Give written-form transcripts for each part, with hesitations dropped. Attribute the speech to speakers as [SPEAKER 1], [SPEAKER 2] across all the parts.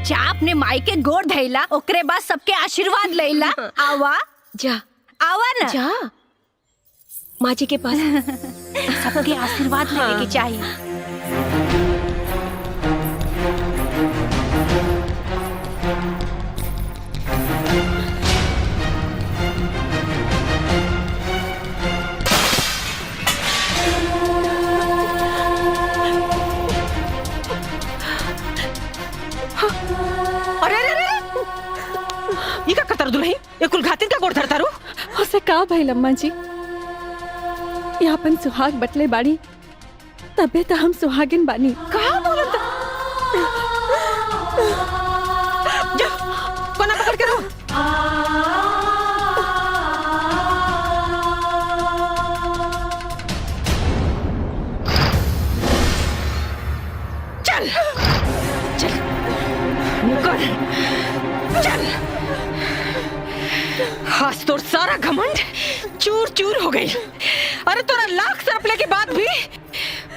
[SPEAKER 1] जा अपने माई के गोड़ धैला, ओकरे बाद सबके आशीर्वाद लैला। आवा
[SPEAKER 2] जा
[SPEAKER 1] आवा ना,
[SPEAKER 2] जा माँ जी के पास।
[SPEAKER 1] सबके आशीर्वाद लेने की चाहिए।
[SPEAKER 3] अरे अरे अरे ये का कतर दुल्ही, ये कुल घातिन का गोड़ धरता रू।
[SPEAKER 4] उसे का भाई लम्मा जी, ये अपन सुहाग बटले बाड़ी, तबे तो हम सुहागिन बानी।
[SPEAKER 3] कहा बोलता? जा कोना पकड़ के रहो। चल चल मुकर, चल। आज तोर सारा घमंड चूर चूर हो गई। अरे तोरा लाख सरपले के बाद भी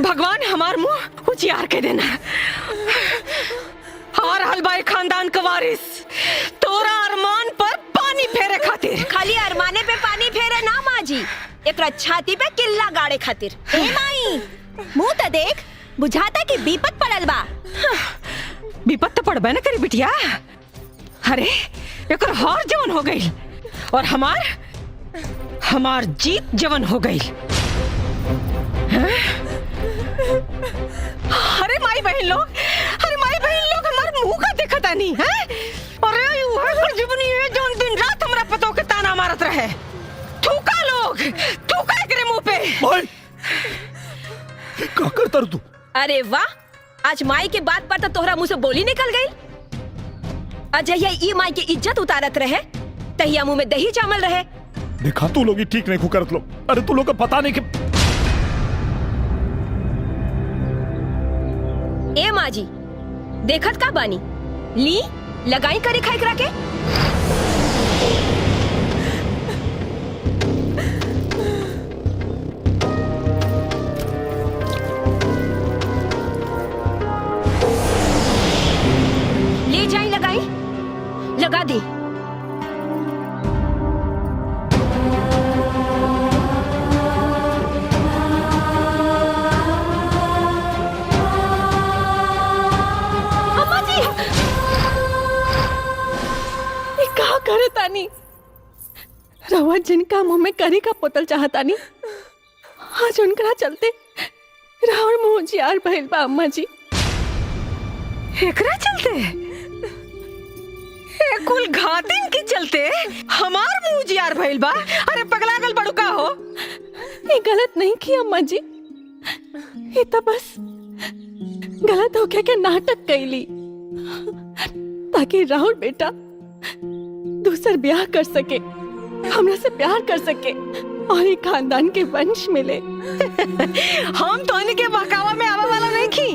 [SPEAKER 3] भगवान हमार मुंह उजियार के देना। हार हलवाई खानदान का वारिस तोरा अरमान पर पानी फेरे खातिर।
[SPEAKER 2] खाली अरमाने पे पानी फेरे ना माँ जी, एकरा छाती पे किल्ला गाड़े खातिर। ए माई मुंह तो देख, बुझाता कि विपत पड़ल बा।
[SPEAKER 3] विपत तो पड़बे न करी बिटिया। अरे एकर हार जवन हो गई और हमार जीत जवन हो गई। अरे माई बहन लोग, हमार मुंह का देखता नहीं है। अरे वह जीवनी है जो दिन रात हमरा पतो के ताना मारत रहे। थूका लोग, थूका एकरे मुंह पे।
[SPEAKER 5] भाई का करता तू?
[SPEAKER 2] अरे वाह, आज माई के बात पर तो तोहरा मुंह से बोली निकल गई। अजय ई माई की इज्जत उतारत रहे, तहिया मुंह में दही जामल रहे।
[SPEAKER 5] देखा तू लोग ही ठीक नहीं खुकरत लो। अरे तू लोग का पता नहीं कि
[SPEAKER 2] ए माँ जी देखत का बानी, ली लगाई करे खाई करा के। ले जाई लगाई, लगा दी।
[SPEAKER 4] करे तानी रवा जिनका मुंह में करी का पोतल चाहतानी, आज उनकरा चलते रावण मुंह जियार भइल बा। अम्मा जी
[SPEAKER 3] एकरा चलते, ए कुल घातिन के चलते हमार मुंह जियार भइल बा। अरे पगलागल बड़ू का हो?
[SPEAKER 4] ये गलत नहीं की अम्मा जी, ये तो बस गलत होके के नाटक कैली ताकि राहुल बेटा दूसर ब्याह कर सके, हमरा से प्यार कर सके और एक खानदान के वंश मिले।
[SPEAKER 3] हम तो इनके बहकावा में आवा वाला नहीं की।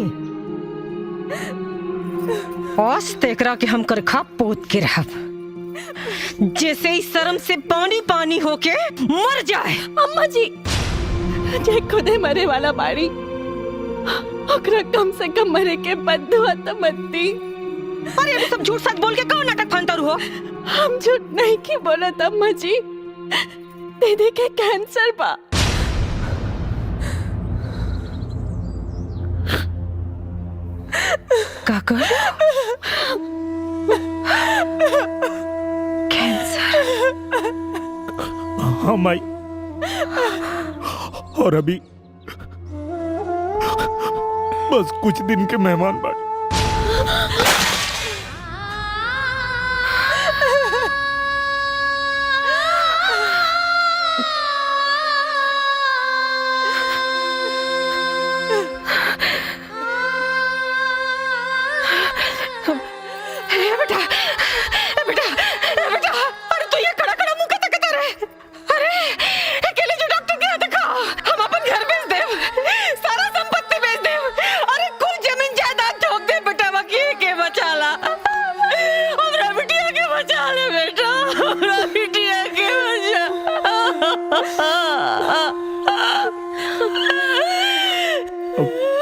[SPEAKER 3] औस तेकरा के हम कर खा पोत के रहब, जैसे ही शर्म से पानी पानी होके मर जाए।
[SPEAKER 4] अम्मा जी जे खुदे मरे वाला बाड़ी, ओकरा कम से कम मरे के बदुआ तो मत दी।
[SPEAKER 3] अरे ये सब झूठ सच बोल के कौन नाटक फंतर हो?
[SPEAKER 4] हम झूठ नहीं की बोलत अम्मा जी, दीदी के कैंसर बा।
[SPEAKER 3] काका कैंसर?
[SPEAKER 5] हाँ माई, और अभी बस कुछ दिन के मेहमान बाड़ी।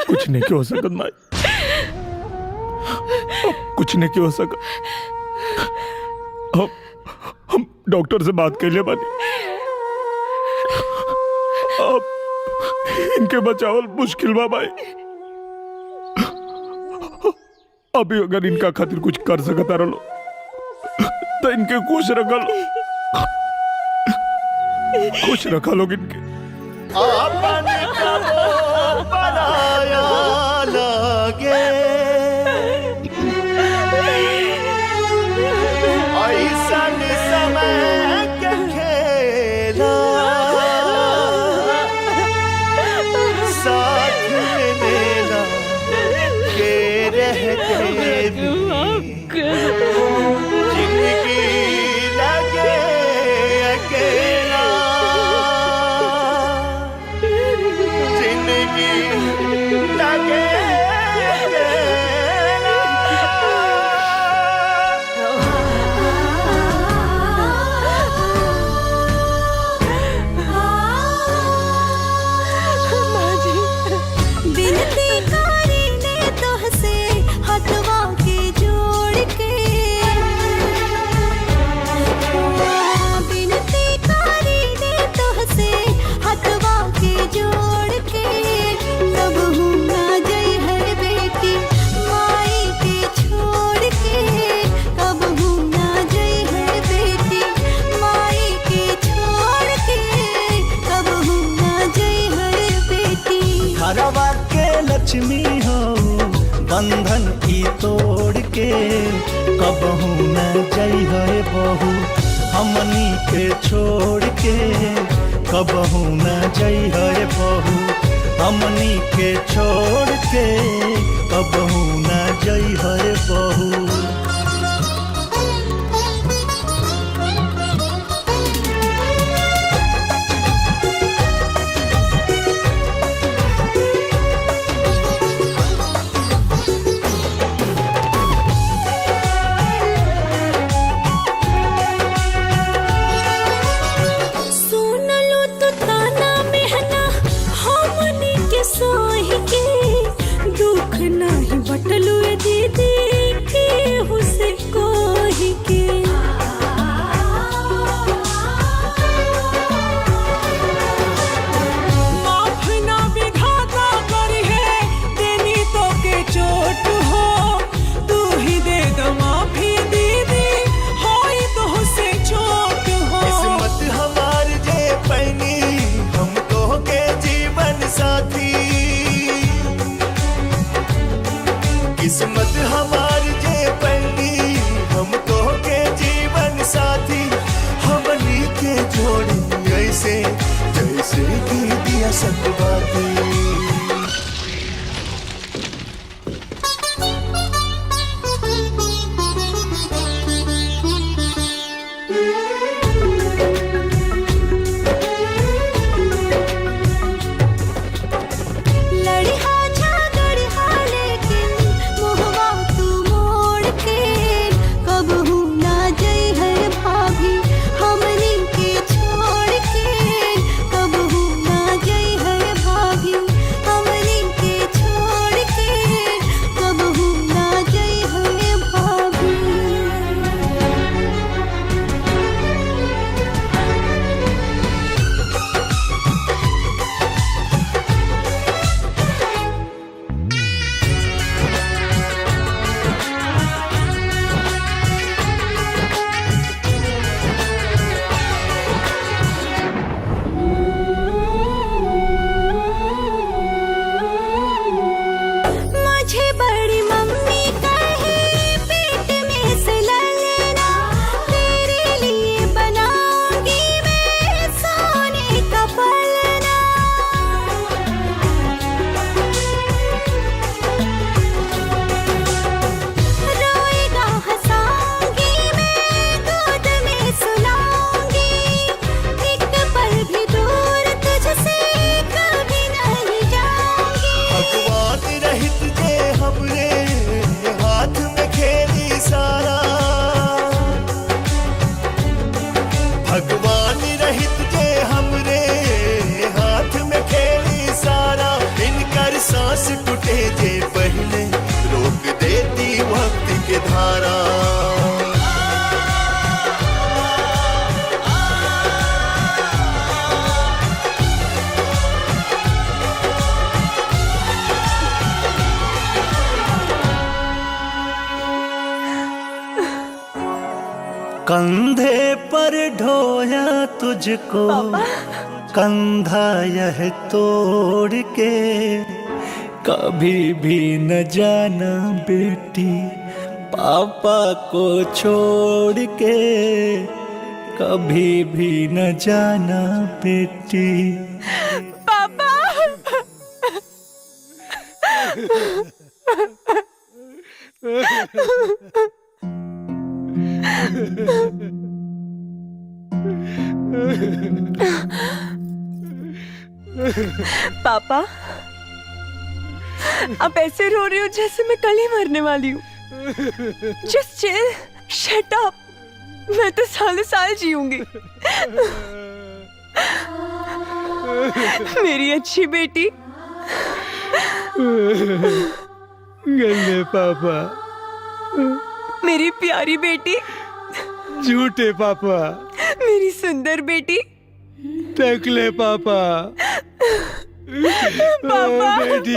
[SPEAKER 5] कुछ नहीं हो सकता माई, कुछ नहीं हो सका। हम डॉक्टर से बात कर लिया बानी। अब इनके बचावल मुश्किल बा भाई। अभी अगर इनका खातिर कुछ कर सकता रहो तो इनके खुश रखा लो, खुश रखा लोग इनके।
[SPEAKER 6] आपने कबो बनाया लगे ऐसन समय के खेला साथ में मेरा के रहते भी जिंदगी लगे अकेला, जिंदगी लगे
[SPEAKER 7] बिनती कारी ने तोहसे हथवा के जोड़ के, बिनती कारी ने तोहसे हथवा के जोड़ के, तब हूँ ना जई है बेटी माई के छोड़ के, कब हूँ ना जई है बेटी माई के छोड़ के, कब हूँ ना जई है बेटी।
[SPEAKER 6] घरवा के लक्ष्मी हो बंधन की तोड़ के, कबहू न जई है बहू हमनी के छोड़ के, कबहू न जई है बहू हमनी के छोड़ के, कबहू न जई है बहू।
[SPEAKER 7] सुनलो तो ताना मेहना हमनी के सोही के, दुख नहीं बटलू दीदी केहू से कोही के। माफ ना विधाता करी है देनी तो के चोट हो, तू ही दे दो माफी दीदी होई तो से चोट हो।
[SPEAKER 6] किस्मत हमार जे पैनी हमको के जीवन साथी, किस्मत हमार जे पैनी हमको के जीवन साथी, हमनी के जोड़ी ऐसे जैसे की दिया सतबाती।
[SPEAKER 7] लड़िहा झगड़िहा लेकिन मोहवा तू मोड़ के, कब हूँ ना जई है भाभी हमनी के छोड़ के, कब हूँ ना जई है भाभी
[SPEAKER 6] कंधे पर ढोया तुझको कंधा यह तोड़ के, कभी भी न जाना बेटी पापा को छोड़ के, कभी भी न जाना बेटी।
[SPEAKER 3] पापा पापा आप ऐसे रो रहे हो जैसे मैं कल ही मरने वाली हूँ। जस्ट चिल, शट अप, मैं तो सालों साल जीऊंगी। मेरी अच्छी बेटी।
[SPEAKER 5] गंदे पापा,
[SPEAKER 3] मेरी प्यारी बेटी।
[SPEAKER 5] झूठे पापा,
[SPEAKER 3] मेरी सुंदर बेटी।
[SPEAKER 5] टकले पापा,
[SPEAKER 3] पापा
[SPEAKER 5] बेटी।